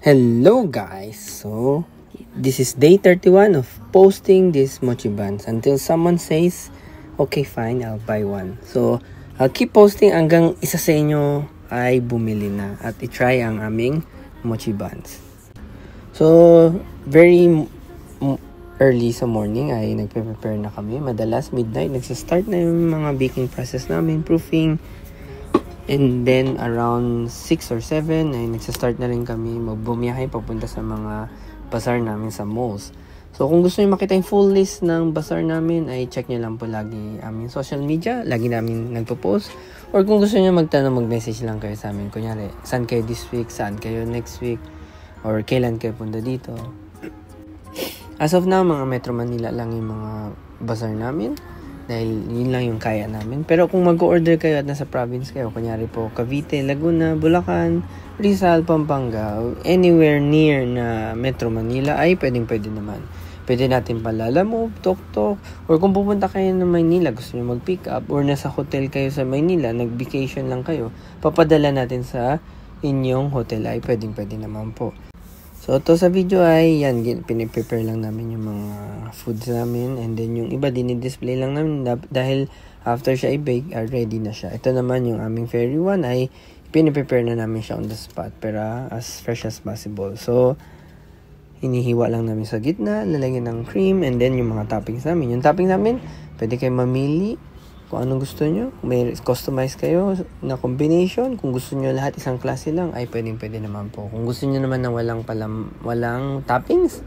Hello guys, so this is day 31 of posting these mochi buns until someone says, okay fine, I'll buy one. So I'll keep posting hanggang isa sa inyo ay bumili na at itry ang aming mochi buns. So very early sa morning ay nagpe-prepare na kami. Madalas midnight nagsa-start na yung mga baking process namin, proofing. And then, around 6 or 7, ay nagsastart na rin kami magbumiyahe papunta sa mga bazaar namin sa malls. So, kung gusto niyo makita yung full list ng bazaar namin, ay check niyo lang po lagi aming social media. Lagi namin nagpo-post. Or kung gusto niyo magtanong, mag-message lang kayo sa amin. Kunyari, saan kayo this week, saan kayo next week, or kailan kayo punta dito. As of now, mga Metro Manila lang yung mga bazaar namin. Dahil yun lang yung kaya namin. Pero kung mag-order kayo at nasa province kayo, kunyari po Cavite, Laguna, Bulacan, Rizal, Pampanga, anywhere near na Metro Manila, ay pwedeng-pwede naman. Pwede natin palalamove, tok-tok, or kung pupunta kayo ng Maynila, gusto nyo mag-pick up, or nasa hotel kayo sa Maynila, nag-vacation lang kayo, papadala natin sa inyong hotel, ay pwedeng-pwede naman po. So, to sa video ay, yan, piniprepare lang namin yung mga foods namin. And then, yung iba, dinidisplay lang namin dahil after siya i-bake, ready na siya. Ito naman, yung aming fairy one ay piniprepare na namin siya on the spot. Pero, as fresh as possible. So, hinihiwa lang namin sa gitna, lalagyan ng cream, and then yung mga toppings namin. Yung toppings namin, pwede kayo mamili kung anong gusto nyo. May customize kayo na combination. Kung gusto nyo lahat isang klase lang, ay pwede naman po. Kung gusto nyo naman na walang toppings,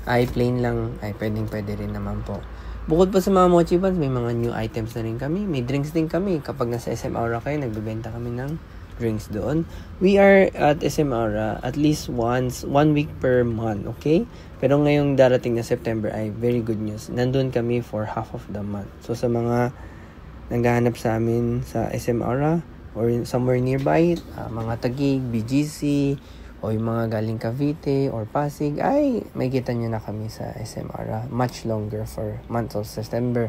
ay plain lang, ay pwede rin naman po. Bukod pa sa mga mochi buns, may mga new items na rin kami. May drinks din kami. Kapag nasa SM Aura kayo, nagbebenta kami ng drinks doon. We are at SM Aura at least one week per month, okay? Pero ngayong darating na September ay very good news. Nandun kami for half of the month. So sa mga naghahanap sa amin sa SM Aura or somewhere nearby, mga Taguig, BGC, o yung mga galing Cavite or Pasig, ay may kita nyo na kami sa SM Aura much longer for month of September.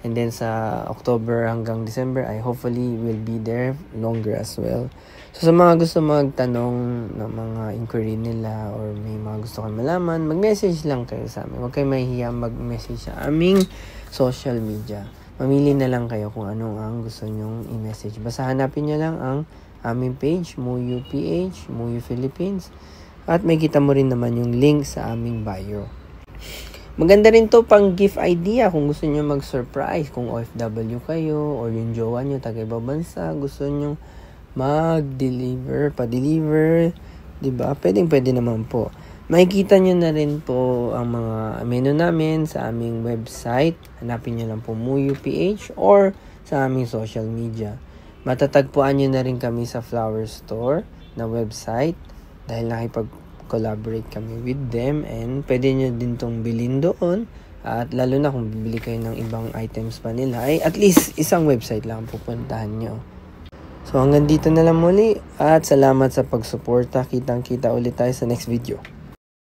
And then sa October hanggang December, ay hopefully will be there longer as well. So sa mga gusto magtanong ng mga inquiry nila or may mga gusto kayo malaman, mag-message lang kayo sa amin. Huwag kayo mahihiya mag-message sa aming social media. Mamili na lang kayo kung anong ang gusto nyong i-message. Basta hanapin nyo lang ang aming page, Muyu PH, Muyu Philippines. At may kita mo rin naman yung link sa aming bio. Maganda rin to pang gift idea kung gusto nyo mag-surprise. Kung OFW kayo or yung jowa nyo taga-ibang bansa, gusto nyo mag-deliver, pa-deliver, diba? Pwede naman po. Makikita nyo na rin po ang mga menu namin sa aming website. Hanapin nyo lang po Muyu PH or sa aming social media. Matatagpuan nyo na rin kami sa Flower Store na website dahil nakipag-collaborate kami with them and pwede nyo din tong bilhin doon. At lalo na kung bibili kayo ng ibang items pa nila ay at least isang website lang pupuntahan nyo. So hanggang dito na lang muli at salamat sa pagsuporta. Kitang-kita ulit tayo sa next video.